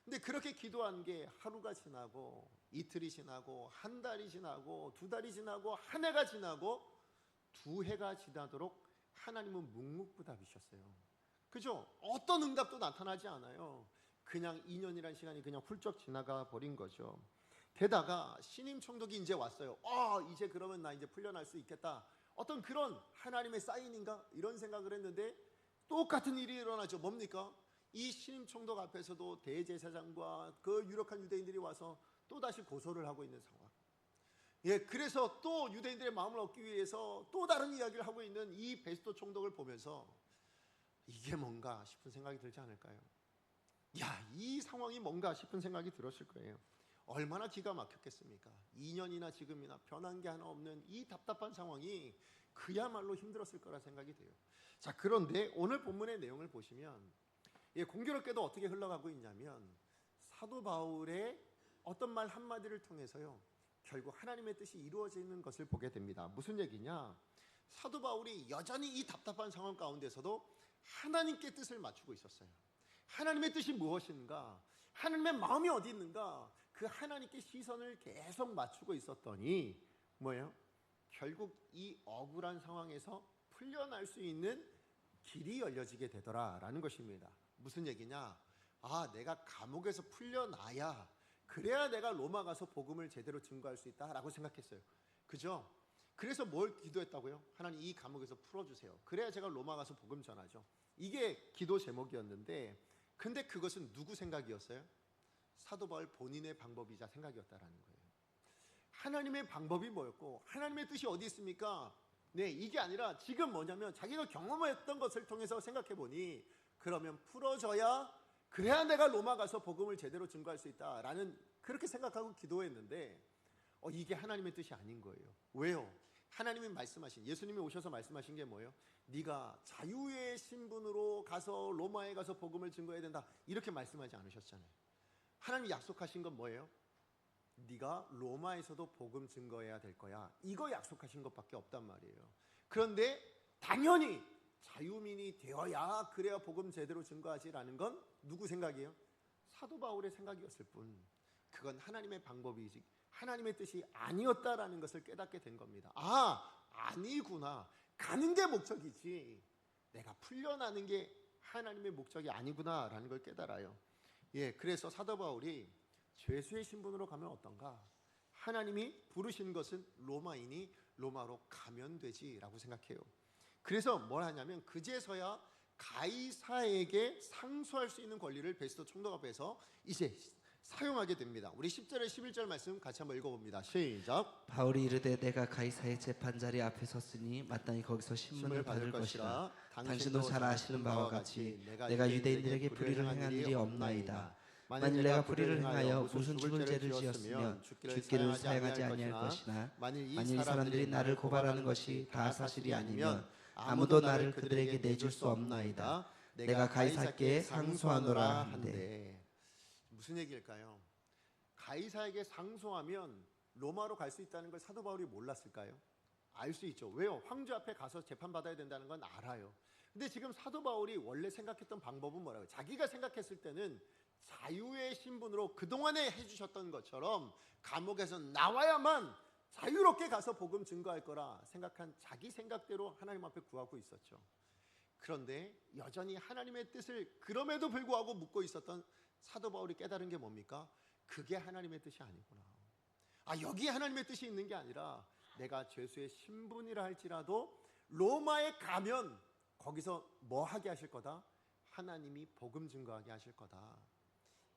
근데 그렇게 기도한 게 하루가 지나고 이틀이 지나고 한 달이 지나고 두 달이 지나고 한 해가 지나고 두 해가 지나도록 하나님은 묵묵부답이셨어요. 그죠? 어떤 응답도 나타나지 않아요. 그냥 2년이라는 시간이 그냥 훌쩍 지나가 버린 거죠. 게다가 신임 총독이 이제 왔어요. 이제 그러면 나 이제 풀려날 수 있겠다. 어떤 그런 하나님의 사인인가? 이런 생각을 했는데 똑같은 일이 일어나죠. 뭡니까? 이 신임 총독 앞에서도 대제사장과 그 유력한 유대인들이 와서 또다시 고소를 하고 있는 상황. 그래서 또 유대인들의 마음을 얻기 위해서 또 다른 이야기를 하고 있는 이 베스토 총독을 보면서 이게 뭔가 싶은 생각이 들지 않을까요? 이 상황이 뭔가 싶은 생각이 들었을 거예요. 얼마나 기가 막혔겠습니까? 2년이나 지금이나 변한 게 하나 없는 이 답답한 상황이 그야말로 힘들었을 거라 생각이 돼요. 자, 그런데 오늘 본문의 내용을 보시면 공교롭게도 어떻게 흘러가고 있냐면 사도 바울의 어떤 말 한마디를 통해서요, 결국 하나님의 뜻이 이루어지는 것을 보게 됩니다. 무슨 얘기냐? 사도 바울이 여전히 이 답답한 상황 가운데서도 하나님께 뜻을 맞추고 있었어요. 하나님의 뜻이 무엇인가? 하나님의 마음이 어디 있는가? 그 하나님께 시선을 계속 맞추고 있었더니 뭐예요? 결국 이 억울한 상황에서 풀려날 수 있는 길이 열려지게 되더라라는 것입니다. 무슨 얘기냐? 내가 감옥에서 풀려나야, 그래야 내가 로마 가서 복음을 제대로 증거할 수 있다라고 생각했어요. 그죠? 그래서 뭘 기도했다고요? 하나님, 이 감옥에서 풀어주세요. 그래야 제가 로마 가서 복음 전하죠. 이게 기도 제목이었는데, 근데 그것은 누구 생각이었어요? 사도 바울 본인의 방법이자 생각이었다라는 거예요. 하나님의 방법이 뭐였고 하나님의 뜻이 어디 있습니까? 이게 아니라 지금 뭐냐면 자기가 경험했던 것을 통해서 생각해 보니, 그러면 풀어져야, 그래야 내가 로마 가서 복음을 제대로 증거할 수 있다라는, 그렇게 생각하고 기도했는데 이게 하나님의 뜻이 아닌 거예요. 왜요? 하나님이 말씀하신, 예수님이 오셔서 말씀하신 게 뭐예요? 네가 자유의 신분으로 가서 로마에 가서 복음을 증거해야 된다, 이렇게 말씀하지 않으셨잖아요. 하나님이 약속하신 건 뭐예요? 네가 로마에서도 복음 증거해야 될 거야, 이거 약속하신 것밖에 없단 말이에요. 그런데 당연히 자유민이 되어야, 그래야 복음 제대로 증거하지라는 건 누구 생각이에요? 사도 바울의 생각이었을 뿐, 그건 하나님의 방법이지 하나님의 뜻이 아니었다라는 것을 깨닫게 된 겁니다. 아니구나, 가는 게 목적이지 내가 풀려나는 게 하나님의 목적이 아니구나라는 걸 깨달아요. 그래서 사도 바울이 죄수의 신분으로 가면 어떤가? 하나님이 부르신 것은 로마인이 로마로 가면 되지라고 생각해요. 그래서 뭘 하냐면 그제서야 가이사에게 상소할 수 있는 권리를 베스토 총독 앞에서 이제 사용하게 됩니다. 우리 10절에 11절 말씀 같이 한번 읽어봅니다. 시작.
바울이 이르되 내가 가이사의 재판자리 앞에 섰으니 마땅히 거기서 신문을 받을 것이라. 당신도 잘 아시는 바와 같이 내가 유대인들에게 불의를 행한 일이 없나이다. 만일 내가 불의를 행하여 무슨 죽을 죄를 지었으면 죽기를 사용하지 아니할 것이나, 만일 이 사람들이 나를 고발하는 것이 다 사실이 아니면 아무도 나를 그들에게 내줄 수 없나이다. 내가 가이사께 상소하노라 한대.
무슨 얘기일까요? 가이사에게 상소하면 로마로 갈 수 있다는 걸 사도 바울이 몰랐을까요? 알 수 있죠. 왜요? 황제 앞에 가서 재판받아야 된다는 건 알아요. 근데 지금 사도 바울이 원래 생각했던 방법은 뭐라고요? 자기가 생각했을 때는 자유의 신분으로 그동안에 해주셨던 것처럼 감옥에서 나와야만 자유롭게 가서 복음 증거할 거라 생각한 자기 생각대로 하나님 앞에 구하고 있었죠. 그런데 여전히 하나님의 뜻을 그럼에도 불구하고 묻고 있었던 사도 바울이 깨달은 게 뭡니까? 그게 하나님의 뜻이 아니구나. 여기에 하나님의 뜻이 있는 게 아니라 내가 죄수의 신분이라 할지라도 로마에 가면 거기서 뭐 하게 하실 거다? 하나님이 복음 증거하게 하실 거다.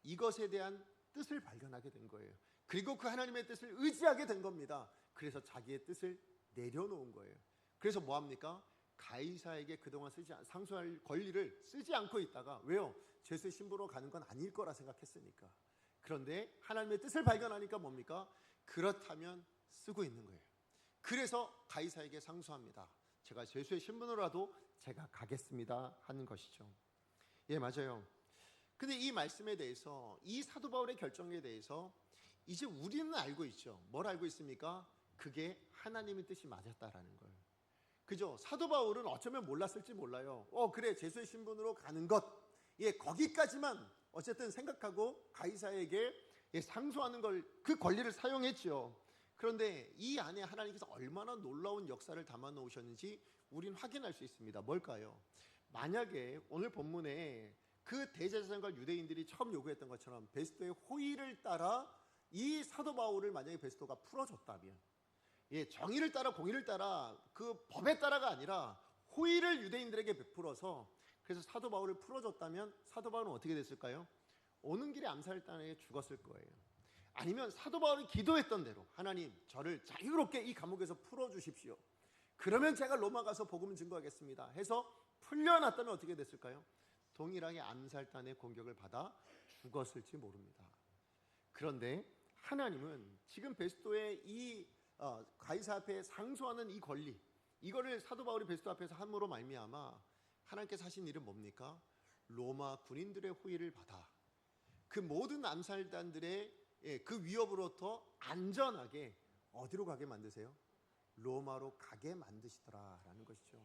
이것에 대한 뜻을 발견하게 된 거예요. 그리고 그 하나님의 뜻을 의지하게 된 겁니다. 그래서 자기의 뜻을 내려놓은 거예요. 그래서 뭐 합니까? 가이사에게 그동안 상소할 권리를 쓰지 않고 있다가, 왜요? 죄수의 신분으로 가는 건 아닐 거라 생각했으니까. 그런데 하나님의 뜻을 발견하니까 뭡니까? 그렇다면 쓰고 있는 거예요. 그래서 가이사에게 상소합니다. 제가 죄수의 신분으로라도 제가 가겠습니다 하는 것이죠. 맞아요. 근데 이 말씀에 대해서, 이 사도 바울의 결정에 대해서 이제 우리는 알고 있죠. 뭘 알고 있습니까? 그게 하나님의 뜻이 맞았다라는 걸. 그죠? 사도 바울은 어쩌면 몰랐을지 몰라요. 그래, 제수의 신분으로 가는 것, 거기까지만 어쨌든 생각하고 가이사에게 상소하는 걸, 그 권리를 사용했죠. 그런데 이 안에 하나님께서 얼마나 놀라운 역사를 담아 놓으셨는지 우리는 확인할 수 있습니다. 뭘까요? 만약에 오늘 본문에 그 대제사장과 유대인들이 처음 요구했던 것처럼 베스토의 호의를 따라 이 사도 바울을 만약에 베스토가 풀어줬다면, 정의를 따라 공의를 따라 그 법에 따라가 아니라 호의를 유대인들에게 베풀어서 그래서 사도 바울을 풀어줬다면 사도 바울은 어떻게 됐을까요? 오는 길에 암살당해 죽었을 거예요. 아니면 사도 바울이 기도했던 대로 하나님, 저를 자유롭게 이 감옥에서 풀어주십시오. 그러면 제가 로마 가서 복음을 증거하겠습니다 해서 풀려났다면 어떻게 됐을까요? 동일하게 암살단의 공격을 받아 죽었을지 모릅니다. 그런데 하나님은 지금 베스토의 이 가이사 앞에 상소하는 이 권리, 이거를 사도 바울이 베스토 앞에서 함으로 말미암아 하나님께서 하신 일은 뭡니까? 로마 군인들의 호의를 받아 그 모든 암살단들의 그 위협으로부터 안전하게 어디로 가게 만드세요? 로마로 가게 만드시더라라는 것이죠.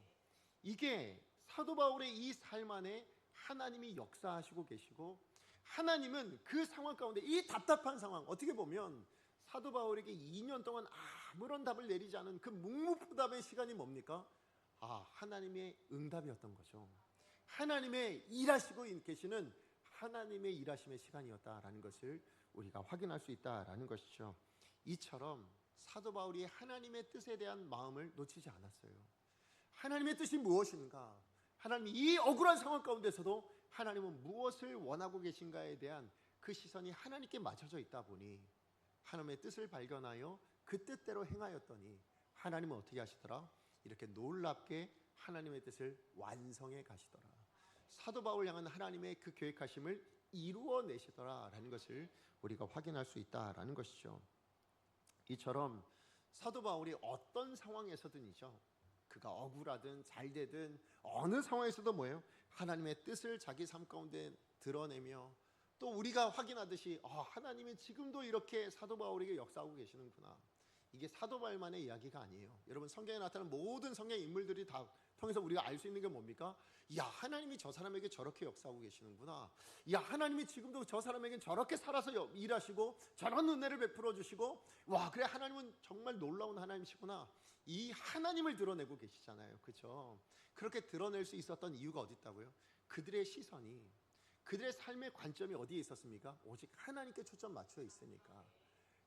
이게 사도 바울의 이 삶 안에 하나님이 역사하시고 계시고, 하나님은 그 상황 가운데, 이 답답한 상황, 어떻게 보면 사도 바울에게 2년 동안 아무런 답을 내리지 않은 그 묵묵부답의 시간이 뭡니까? 하나님의 응답이었던 거죠. 하나님의 일하시고 계시는 하나님의 일하심의 시간이었다라는 것을 우리가 확인할 수 있다라는 것이죠. 이처럼 사도 바울이 하나님의 뜻에 대한 마음을 놓치지 않았어요. 하나님의 뜻이 무엇인가? 하나님이 이 억울한 상황 가운데서도 하나님은 무엇을 원하고 계신가에 대한 그 시선이 하나님께 맞춰져 있다 보니 하나님의 뜻을 발견하여 그 뜻대로 행하였더니 하나님은 어떻게 하시더라? 이렇게 놀랍게 하나님의 뜻을 완성해 가시더라. 사도 바울 향한 하나님의 그 계획하심을 이루어내시더라라는 것을 우리가 확인할 수 있다라는 것이죠. 이처럼 사도 바울이 어떤 상황에서든이죠, 그가 억울하든 잘되든 어느 상황에서도 뭐예요? 하나님의 뜻을 자기 삶 가운데 드러내며, 또 우리가 확인하듯이 하나님이 지금도 이렇게 사도 바울에게 역사하고 계시는구나. 이게 사도 바울만의 이야기가 아니에요. 여러분, 성경에 나타나는 모든 성경 인물들이 다 통해서 우리가 알 수 있는 게 뭡니까? 야, 하나님이 저 사람에게 저렇게 역사하고 계시는구나. 야, 하나님이 지금도 저 사람에게 저렇게 살아서 일하시고 저런 은혜를 베풀어 주시고, 와, 그래, 하나님은 정말 놀라운 하나님이시구나. 이 하나님을 드러내고 계시잖아요. 그렇죠? 그렇게 드러낼 수 있었던 이유가 어디 있다고요? 그들의 시선이, 그들의 삶의 관점이 어디에 있었습니까? 오직 하나님께 초점 맞춰 있으니까.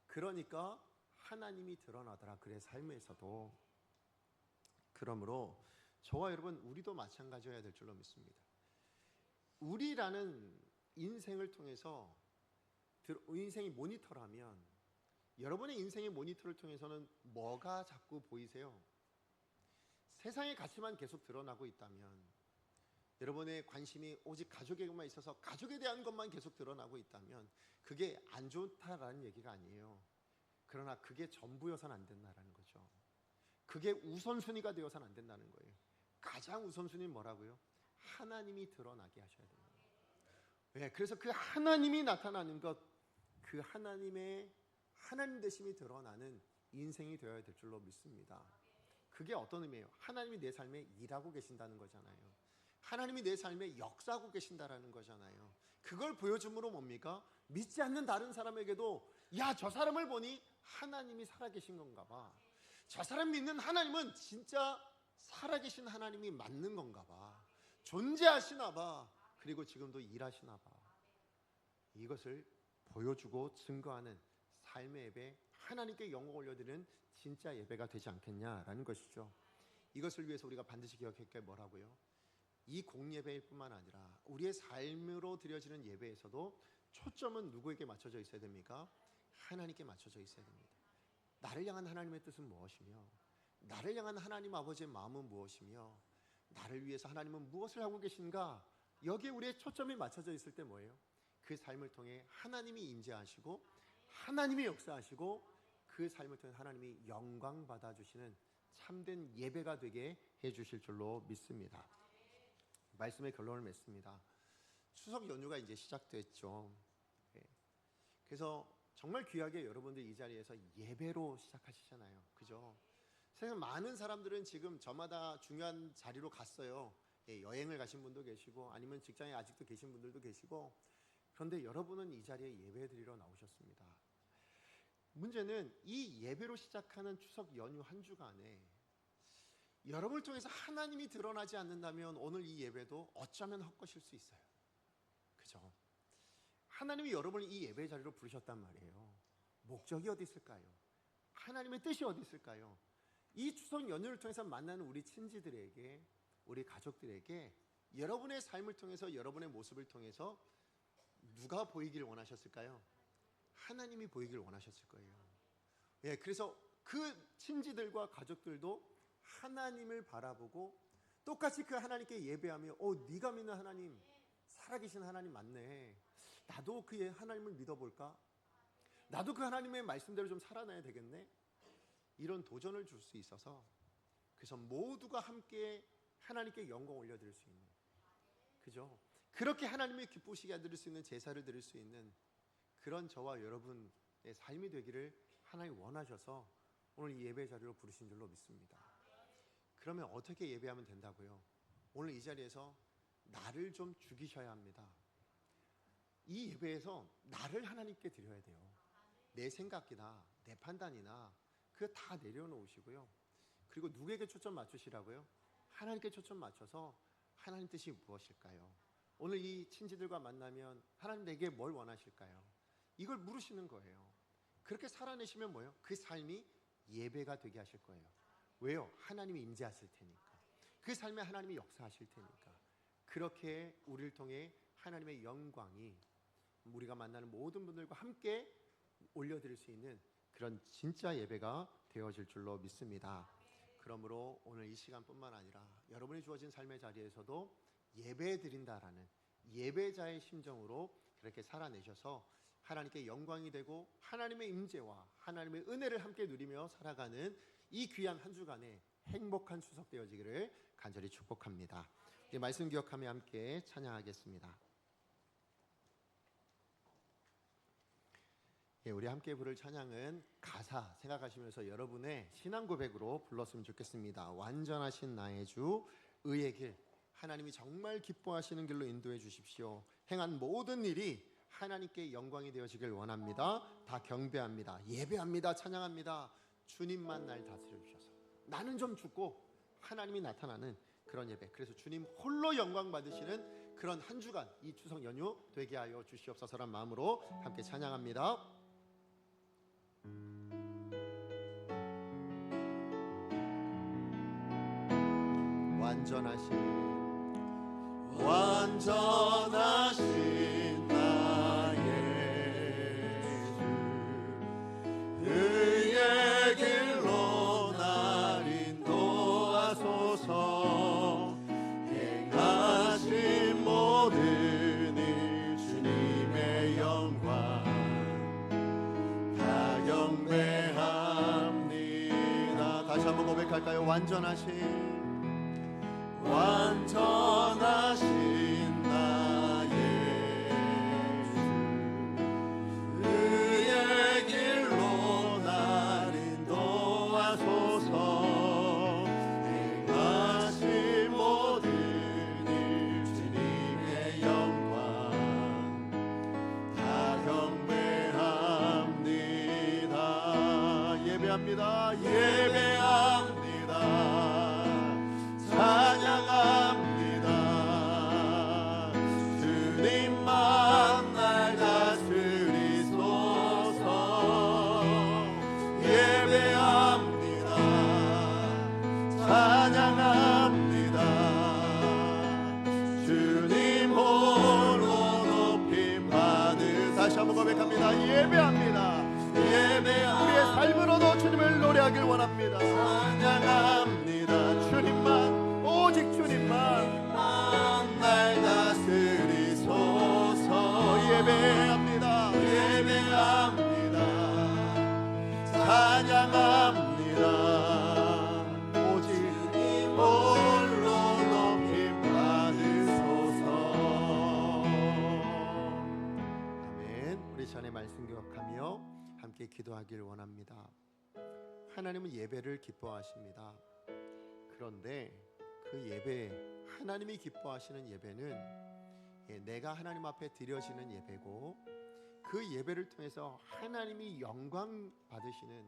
그러니까 하나님이 드러나더라, 그의 삶에서도. 그러므로 저와 여러분, 우리도 마찬가지여야 될 줄로 믿습니다. 우리라는 인생을 통해서, 인생이 모니터라면, 여러분의 인생의 모니터를 통해서는 뭐가 자꾸 보이세요? 세상의 가치만 계속 드러나고 있다면, 여러분의 관심이 오직 가족에게만 있어서 가족에 대한 것만 계속 드러나고 있다면 그게 안 좋다라는 얘기가 아니에요. 그러나 그게 전부여서는 안 된다는 거죠. 그게 우선순위가 되어서는 안 된다는 거예요. 가장 우선순위는 뭐라고요? 하나님이 드러나게 하셔야 됩니다. 네, 그래서 그 하나님이 나타나는 것, 그 하나님의 하나님 되심이 드러나는 인생이 되어야 될 줄로 믿습니다. 그게 어떤 의미예요? 하나님이 내 삶에 일하고 계신다는 거잖아요. 하나님이 내 삶에 역사하고 계신다라는 거잖아요. 그걸 보여줌으로 뭡니까? 믿지 않는 다른 사람에게도, 야, 저 사람을 보니 하나님이 살아계신 건가 봐. 저 사람 믿는 하나님은 진짜 살아계신 하나님이 맞는 건가 봐. 존재하시나 봐. 그리고 지금도 일하시나 봐. 이것을 보여주고 증거하는 삶의 예배, 하나님께 영광 올려드리는 진짜 예배가 되지 않겠냐라는 것이죠. 이것을 위해서 우리가 반드시 기억할 게 뭐라고요? 이 공예배일 뿐만 아니라 우리의 삶으로 드려지는 예배에서도 초점은 누구에게 맞춰져 있어야 됩니까? 하나님께 맞춰져 있어야 됩니다. 나를 향한 하나님의 뜻은 무엇이며, 나를 향한 하나님 아버지의 마음은 무엇이며, 나를 위해서 하나님은 무엇을 하고 계신가, 여기에 우리의 초점이 맞춰져 있을 때 뭐예요? 그 삶을 통해 하나님이 임재하시고 하나님이 역사하시고 그 삶을 통해 하나님이 영광 받아주시는 참된 예배가 되게 해주실 줄로 믿습니다. 말씀의 결론을 맺습니다. 추석 연휴가 이제 시작됐죠. 예. 그래서 정말 귀하게 여러분들 이 자리에서 예배로 시작하시잖아요. 그죠? 세상 많은 사람들은 지금 저마다 중요한 자리로 갔어요. 예, 여행을 가신 분도 계시고 아니면 직장에 아직도 계신 분들도 계시고, 그런데 여러분은 이 자리에 예배 드리러 나오셨습니다. 문제는 이 예배로 시작하는 추석 연휴 한 주간에 여러분을 통해서 하나님이 드러나지 않는다면 오늘 이 예배도 어쩌면 헛것일 수 있어요. 그죠? 하나님이 여러분을 이 예배 자리로 부르셨단 말이에요. 목적이 어디 있을까요? 하나님의 뜻이 어디 있을까요? 이 추석 연휴를 통해서 만나는 우리 친지들에게, 우리 가족들에게 여러분의 삶을 통해서, 여러분의 모습을 통해서 누가 보이길 원하셨을까요? 하나님이 보이길 원하셨을 거예요. 예, 그래서 그 친지들과 가족들도 하나님을 바라보고 똑같이 그 하나님께 예배하며, 네가 믿는 하나님, 살아계신 하나님 맞네. 나도 그 하나님을 믿어볼까? 나도 그 하나님의 말씀대로 좀 살아나야 되겠네. 이런 도전을 줄 수 있어서, 그래서 모두가 함께 하나님께 영광 올려드릴 수 있는, 그죠? 그렇게 하나님의 기쁘시게 드릴 수 있는 제사를 드릴 수 있는 그런 저와 여러분의 삶이 되기를 하나님 원하셔서 오늘 이 예배 자리로 부르신 줄로 믿습니다. 그러면 어떻게 예배하면 된다고요? 오늘 이 자리에서 나를 좀 죽이셔야 합니다. 이 예배에서 나를 하나님께 드려야 돼요. 내 생각이나 내 판단이나 그거 다 내려놓으시고요. 그리고 누구에게 초점 맞추시라고요? 하나님께 초점 맞춰서 하나님 뜻이 무엇일까요? 오늘 이 친지들과 만나면 하나님 내게 뭘 원하실까요? 이걸 물으시는 거예요. 그렇게 살아내시면 뭐예요? 그 삶이 예배가 되게 하실 거예요. 왜요? 하나님이 임재하실 테니까. 그 삶에 하나님이 역사하실 테니까. 그렇게 우리를 통해 하나님의 영광이 우리가 만나는 모든 분들과 함께 올려드릴 수 있는 그런 진짜 예배가 되어질 줄로 믿습니다. 그러므로 오늘 이 시간뿐만 아니라 여러분이 주어진 삶의 자리에서도 예배 드린다라는 예배자의 심정으로 그렇게 살아내셔서 하나님께 영광이 되고 하나님의 임재와 하나님의 은혜를 함께 누리며 살아가는 이 귀한 한 주간에 행복한 추석 되어지기를 간절히 축복합니다. 이 말씀 기억하며 함께 찬양하겠습니다. 예, 우리 함께 부를 찬양은 가사 생각하시면서 여러분의 신앙 고백으로 불렀으면 좋겠습니다. 완전하신 나의 주, 의의 길, 하나님이 정말 기뻐하시는 길로 인도해 주십시오. 행한 모든 일이 하나님께 영광이 되어지길 원합니다. 다 경배합니다. 예배합니다. 찬양합니다. 주님만 날 다스려 주셔서 나는 좀 죽고 하나님이 나타나는 그런 예배, 그래서 주님 홀로 영광 받으시는 그런 한 주간 이 추석 연휴 되게 하여 주시옵소서란 마음으로 함께 찬양합니다. 완전하신 나의 주, 의의 길로 날 인도하소서. 행하신 모든 일 주님의 영광 다 경배합니다. 다시 한번 고백할까요? 완전하신 나의 주, 의의 길로 날 인도하소서. 행하신 모든 일 주님의 영광 다 경배합니다. 예배합니다. 찬양합니다. 주님만 날 다스리소서. 예배합니다. 찬양합니다. 주님 홀로 높임 받으. 다시 한번 고백합니다. 예배합니다. 우리의 삶으로도 주님을 노래하길 원합니다. 찬양합니다. 주님만, 오직 주님만 날 다스리소서. 예배합니다. 찬양합니다. 오직 주님 홀로 높임 받으소서. 기도하길 원합니다. 하나님은 예배를 기뻐하십니다. 그런데 그 예배, 하나님이 기뻐하시는 예배는 내가 하나님 앞에 드려지는 예배고, 그 예배를 통해서 하나님이 영광 받으시는,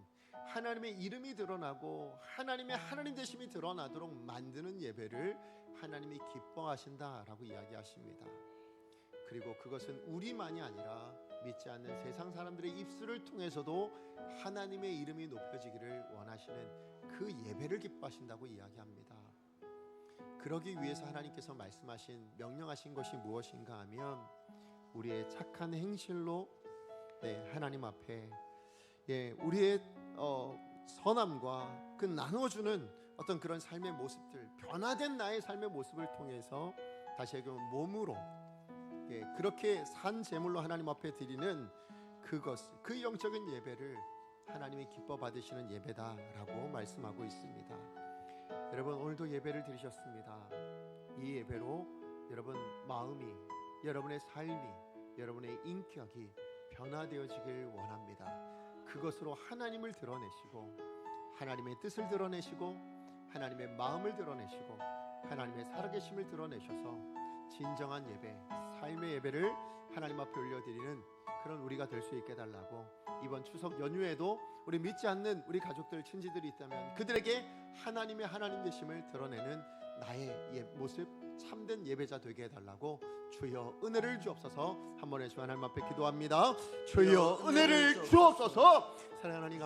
하나님의 이름이 드러나고 하나님의 하나님 되심이 드러나도록 만드는 예배를 하나님이 기뻐하신다라고 이야기하십니다. 그리고 그것은 우리만이 아니라 믿지 않는 세상 사람들의 입술을 통해서도 하나님의 이름이 높여지기를 원하시는 그 예배를 기뻐하신다고 이야기합니다. 그러기 위해서 하나님께서 말씀하신, 명령하신 것이 무엇인가 하면 우리의 착한 행실로 하나님 앞에 우리의 선함과 그 나눠주는 어떤 그런 삶의 모습들, 변화된 나의 삶의 모습을 통해서 다시 얘기하면 몸으로 그렇게 산 제물로 하나님 앞에 드리는 그것, 그 영적인 예배를 하나님이 기뻐 받으시는 예배다라고 말씀하고 있습니다. 여러분, 오늘도 예배를 드리셨습니다. 이 예배로 여러분 마음이, 여러분의 삶이, 여러분의 인격이 변화되어지길 원합니다. 그것으로 하나님을 드러내시고, 하나님의 뜻을 드러내시고, 하나님의 마음을 드러내시고, 하나님의 살아계심을 드러내셔서 진정한 예배, 삶의 예배를 하나님 앞에 올려드리는 그런 우리가 될 수 있게 해달라고, 이번 추석 연휴에도 우리 믿지 않는 우리 가족들, 친지들이 있다면 그들에게 하나님의 하나님 되심을 드러내는 나의 모습, 참된 예배자 되게 해달라고 주여 은혜를 주옵소서. 한 번에 주 하나님 앞에 기도합니다. 주여 은혜를 주옵소서. 사랑하는 하나님,